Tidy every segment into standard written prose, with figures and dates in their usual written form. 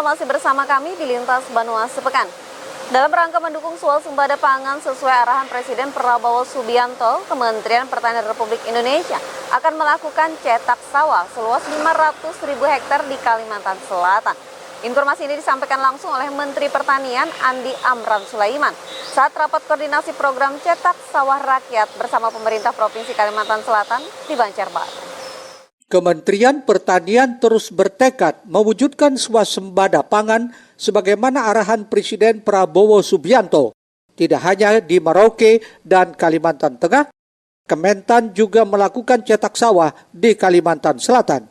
masih bersama kami di Lintas Banua Sepekan. Dalam rangka mendukung swasembada pangan sesuai arahan Presiden Prabowo Subianto, Kementerian Pertanian Republik Indonesia akan melakukan cetak sawah seluas 500.000 hektar di Kalimantan Selatan. Informasi ini disampaikan langsung oleh Menteri Pertanian Andi Amran Sulaiman saat rapat koordinasi program cetak sawah rakyat bersama pemerintah Provinsi Kalimantan Selatan di Banjarbaru. Kementerian Pertanian terus bertekad mewujudkan swasembada pangan sebagaimana arahan Presiden Prabowo Subianto. Tidak hanya di Merauke dan Kalimantan Tengah, Kementan juga melakukan cetak sawah di Kalimantan Selatan.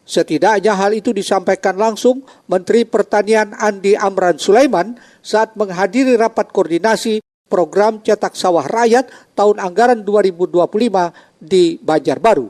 Setidaknya hal itu disampaikan langsung Menteri Pertanian Andi Amran Sulaiman saat menghadiri rapat koordinasi program cetak sawah rakyat tahun anggaran 2025 di Banjarbaru.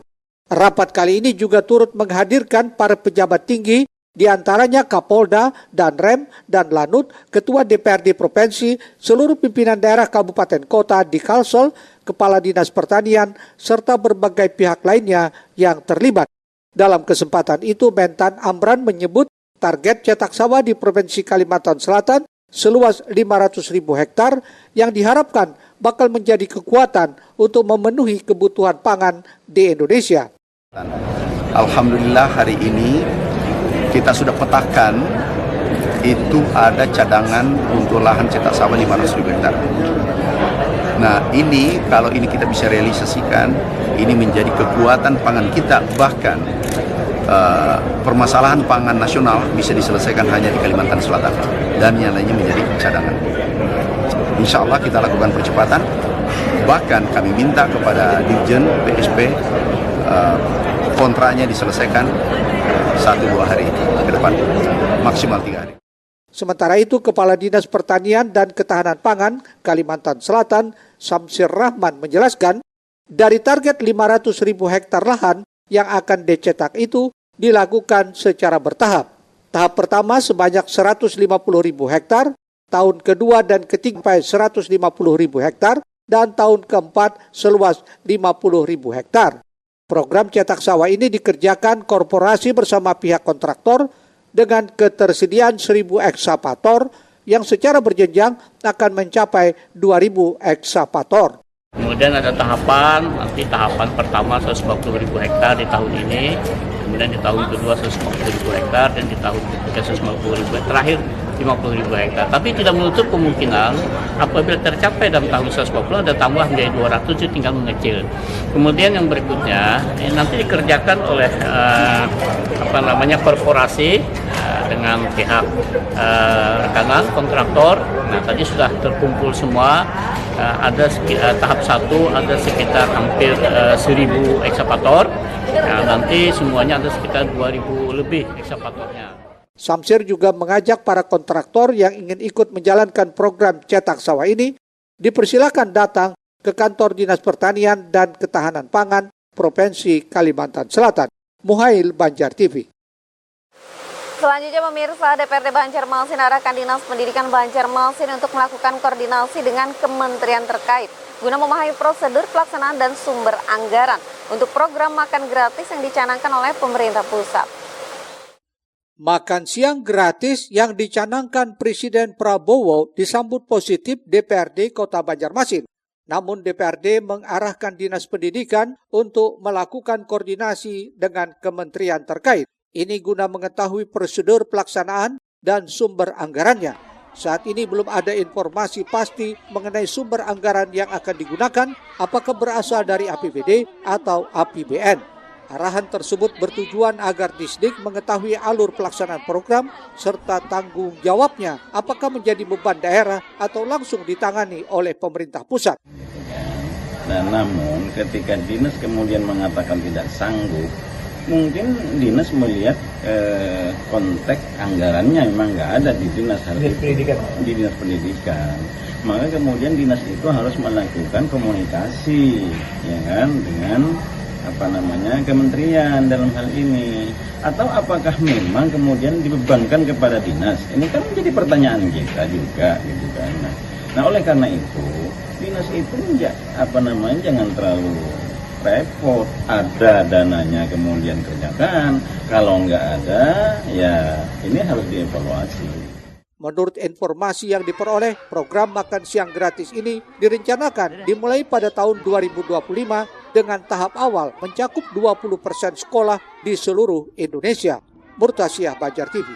Rapat kali ini juga turut menghadirkan para pejabat tinggi, diantaranya Kapolda, Danrem, dan Lanut, Ketua DPRD Provinsi, seluruh pimpinan daerah kabupaten kota di Kalsel, Kepala Dinas Pertanian, serta berbagai pihak lainnya yang terlibat. Dalam kesempatan itu, Mentan Amran menyebut target cetak sawah di Provinsi Kalimantan Selatan seluas 500.000 hektar yang diharapkan bakal menjadi kekuatan untuk memenuhi kebutuhan pangan di Indonesia. Alhamdulillah hari ini kita sudah petakan itu ada cadangan untuk lahan cetak sawah 500.000 hektar. Nah ini kalau ini kita bisa realisasikan, ini menjadi kekuatan pangan kita, bahkan permasalahan pangan nasional bisa diselesaikan hanya di Kalimantan Selatan dan yang lainnya menjadi cadangan. Insya Allah kita lakukan percepatan, bahkan kami minta kepada Dirjen PSP kontraknya diselesaikan 1-2 hari ke depan, maksimal 3 hari. Sementara itu, Kepala Dinas Pertanian dan Ketahanan Pangan Kalimantan Selatan, Samsir Rahman menjelaskan, dari target 500.000 hektar lahan yang akan dicetak itu dilakukan secara bertahap. Tahap pertama sebanyak 150.000 hektar, tahun kedua dan ketiga 150.000 hektar, dan tahun keempat seluas 50.000 hektar. Program cetak sawah ini dikerjakan korporasi bersama pihak kontraktor dengan ketersediaan 1.000 ekskavator yang secara berjenjang akan mencapai 2.000 ekskavator. Kemudian ada tahapan, nanti tahapan pertama 150.000 hektar di tahun ini, kemudian di tahun kedua 150.000 hektar, dan di tahun ketiga 150.000 hektar, terakhir 50.000 hektar. Tapi tidak menutup kemungkinan apabila tercapai dalam tahun 150 ada tambah menjadi 200, itu tinggal mengecil. Kemudian yang berikutnya nanti dikerjakan oleh korporasi dengan pihak rekanan kontraktor. Nah tadi sudah terkumpul semua, ada tahap 1 ada sekitar hampir 1.000 ekskavator. Nah, nanti semuanya ada sekitar 2.000 lebih ekskavatornya. Samsir juga mengajak para kontraktor yang ingin ikut menjalankan program cetak sawah ini dipersilakan datang ke kantor Dinas Pertanian dan Ketahanan Pangan Provinsi Kalimantan Selatan. Muhail, Banjar TV. Selanjutnya pemirsa, DPRD Banjarmasin arahkan Dinas Pendidikan Banjarmasin untuk melakukan koordinasi dengan kementerian terkait guna memahami prosedur pelaksanaan dan sumber anggaran untuk program makan gratis yang dicanangkan oleh pemerintah pusat. Makan siang gratis yang dicanangkan Presiden Prabowo disambut positif DPRD Kota Banjarmasin. Namun DPRD mengarahkan Dinas Pendidikan untuk melakukan koordinasi dengan kementerian terkait. Ini guna mengetahui prosedur pelaksanaan dan sumber anggarannya. Saat ini belum ada informasi pasti mengenai sumber anggaran yang akan digunakan, apakah berasal dari APBD atau APBN. Arahan tersebut bertujuan agar Disdik mengetahui alur pelaksanaan program serta tanggung jawabnya apakah menjadi beban daerah atau langsung ditangani oleh pemerintah pusat. Nah, namun ketika dinas kemudian mengatakan tidak sanggup, mungkin dinas melihat konteks anggarannya memang nggak ada di dinas pendidikan. Maka kemudian dinas itu harus melakukan komunikasi, ya kan, dengan kementerian dalam hal ini, atau apakah memang kemudian dibebankan kepada dinas? Ini kan menjadi pertanyaan kita juga, gitu kan. Nah oleh karena itu dinas itu jangan terlalu repot. Ada dananya kemudian kerjakan, kalau nggak ada ya ini harus dievaluasi. Menurut informasi yang diperoleh, program makan siang gratis ini direncanakan dimulai pada tahun 2025 dengan tahap awal mencakup 20% sekolah di seluruh Indonesia. Murtasyah, Banjar TV.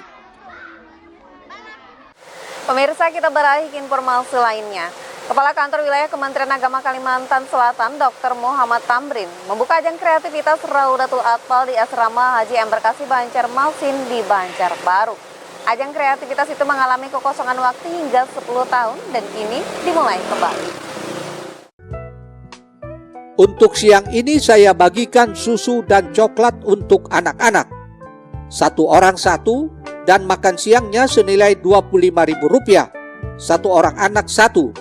Pemirsa, kita beralih ke informasi lainnya. Kepala Kantor Wilayah Kementerian Agama Kalimantan Selatan, Dr. Muhammad Tamrin, membuka ajang kreativitas Raudatul Atfal di Asrama Haji Embarkasi Banjarmasin di Banjarbaru. Ajang kreativitas itu mengalami kekosongan waktu hingga 10 tahun dan kini dimulai kembali. Untuk siang ini saya bagikan susu dan coklat untuk anak-anak. Satu orang satu dan makan siangnya senilai Rp25.000. Satu orang anak satu.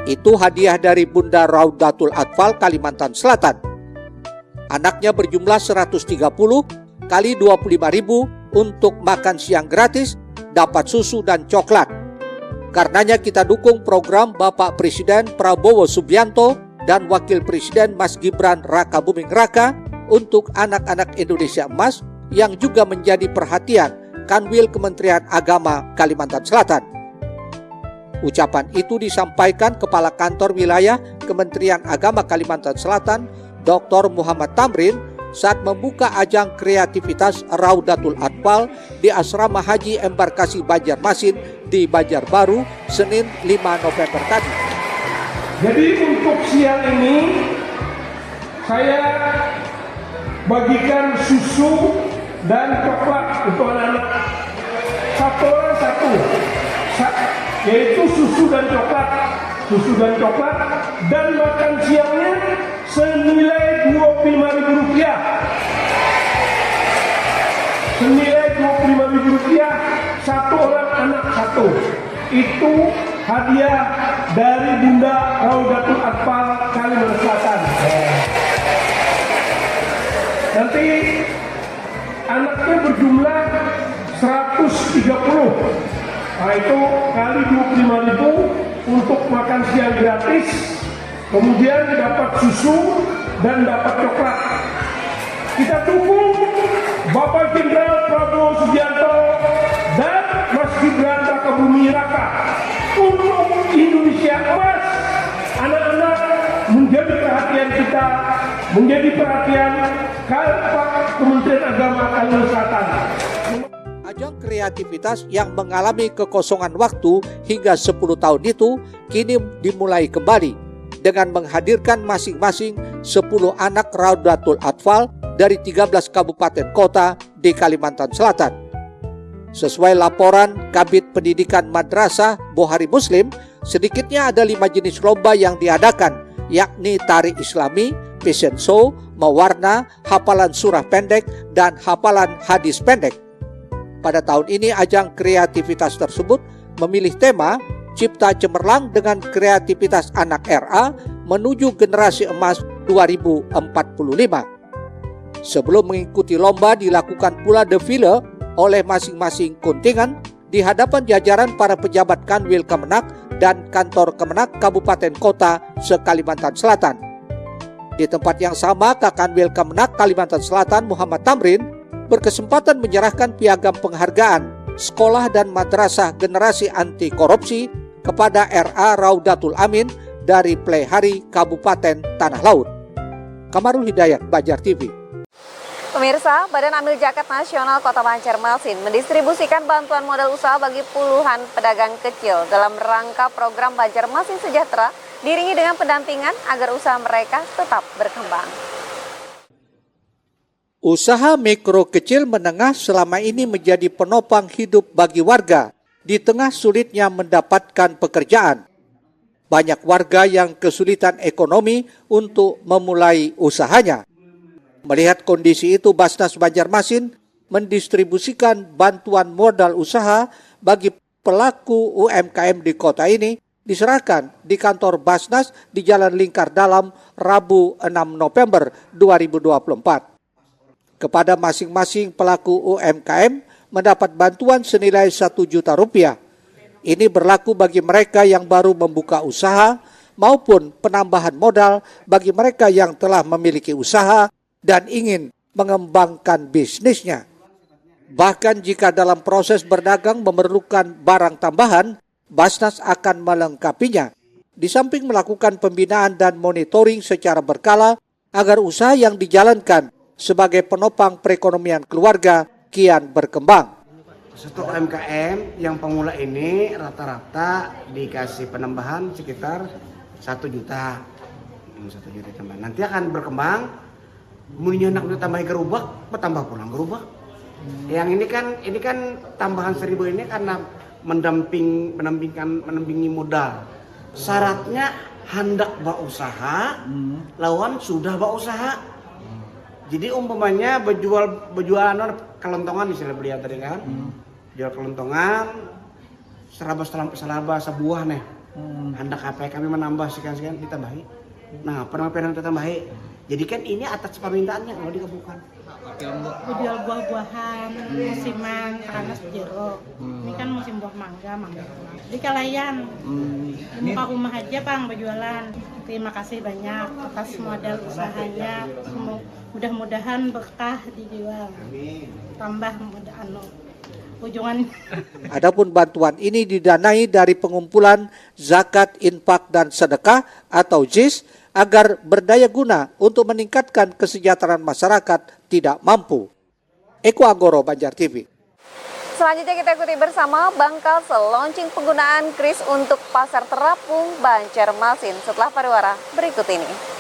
Itu hadiah dari Bunda Raudatul Atfal Kalimantan Selatan. Anaknya berjumlah 130 kali 25.000 untuk makan siang gratis, dapat susu dan coklat. Karenanya kita dukung program Bapak Presiden Prabowo Subianto dan Wakil Presiden Mas Gibran Raka Buming Raka untuk anak-anak Indonesia Emas yang juga menjadi perhatian Kanwil Kementerian Agama Kalimantan Selatan. Ucapan itu disampaikan Kepala Kantor Wilayah Kementerian Agama Kalimantan Selatan, Dr. Muhammad Tamrin, saat membuka ajang kreativitas Raudatul Atfal di Asrama Haji Embarkasi Banjarmasin di Banjarbaru, Senin 5 November tadi. Jadi untuk siang ini saya bagikan susu dan coklat untuk anak-anak. Satu orang satu, yaitu susu dan coklat, dan makan siangnya senilai Rp25.000. Senilai Rp25.000, satu orang anak satu. Itu hadiah dari Bunda Raudatul Atfal Kalimantan Selatan. Nanti anaknya berjumlah 130. Nah, itu kali 25.000 untuk makan siang gratis. Kemudian dapat susu dan dapat coklat. Kita dukung Bapak Jenderal Prabowo Subianto dan Mas Gibran Raka Buming Raka untuk Indonesia Emas. Anak-anak menjadi perhatian kita, menjadi perhatian Kementerian Agama Kalimantan Selatan. Ajang kreativitas yang mengalami kekosongan waktu hingga 10 tahun itu kini dimulai kembali dengan menghadirkan masing-masing 10 anak Raudatul Atfal dari 13 kabupaten kota di Kalimantan Selatan. Sesuai laporan Kabid Pendidikan Madrasah Bohari Muslim, sedikitnya ada 5 jenis lomba yang diadakan, yakni tari Islami, fashion show, mewarna, hafalan surah pendek, dan hafalan hadis pendek. Pada tahun ini ajang kreativitas tersebut memilih tema Cipta Cemerlang dengan kreativitas anak RA menuju generasi emas 2045. Sebelum mengikuti lomba dilakukan pula defile oleh masing-masing kontingen di hadapan jajaran para pejabat Kanwil Kemenak dan Kantor Kemenak Kabupaten Kota se-Kalimantan Selatan. Di tempat yang sama, Kakanwil Kemenak Kalimantan Selatan Muhammad Tamrin berkesempatan menyerahkan piagam penghargaan sekolah dan madrasah generasi anti korupsi kepada RA Raudatul Amin dari Plehari Kabupaten Tanah Laut. Kamarul Hidayat, Banjar TV. Pemirsa, Badan Amil Zakat Nasional Kota Banjarmasin mendistribusikan bantuan modal usaha bagi puluhan pedagang kecil dalam rangka program Banjarmasin Sejahtera, diiringi dengan pendampingan agar usaha mereka tetap berkembang. Usaha mikro kecil menengah selama ini menjadi penopang hidup bagi warga di tengah sulitnya mendapatkan pekerjaan. Banyak warga yang kesulitan ekonomi untuk memulai usahanya. Melihat kondisi itu, Basnas Banjarmasin mendistribusikan bantuan modal usaha bagi pelaku UMKM di kota ini, diserahkan di kantor Basnas di Jalan Lingkar Dalam Rabu 6 November 2024. Kepada masing-masing pelaku UMKM mendapat bantuan senilai Rp1 juta. Ini berlaku bagi mereka yang baru membuka usaha, maupun penambahan modal bagi mereka yang telah memiliki usaha dan ingin mengembangkan bisnisnya. Bahkan jika dalam proses berdagang memerlukan barang tambahan, Basnas akan melengkapinya. Di samping melakukan pembinaan dan monitoring secara berkala agar usaha yang dijalankan sebagai penopang perekonomian keluarga kian berkembang. Untuk UMKM yang pemula ini rata-rata dikasih penambahan sekitar 1 juta. 1 juta tambahan. Nanti akan berkembang, kemudian nak tambah gerobak, bertambah pulang gerobak. Yang ini kan tambahan 1.000 ini karena mendampingi modal. Syaratnya hendak berusaha, lawan sudah berusaha. Jadi umpamanya berjualan kelontongan istilah beliau tadi kan. Jual kelontongan, selaba sebuah nih. Hendak apa kami menambah sekian ditambahi. Nah, penampilan kita tambahi. Jadi kan ini atas permintaannya kalau dikabulkan. Jual buah-buahan, musiman, karena jeruk. Ini kan musim buah mangga. Di Kalayan, di muka rumah aja Bang berjualan. Terima kasih banyak atas modal usahanya. Mudah-mudahan berkah dijual. Tambah ujungan. Adapun bantuan ini didanai dari pengumpulan zakat, infak, dan sedekah atau JIS agar berdaya guna untuk meningkatkan kesejahteraan masyarakat tidak mampu. Eko Anggoro, Banjar TV. Selanjutnya kita ikuti bersama Bank Kalsel launching penggunaan kris untuk pasar terapung Banjarmasin setelah pariwara berikut ini.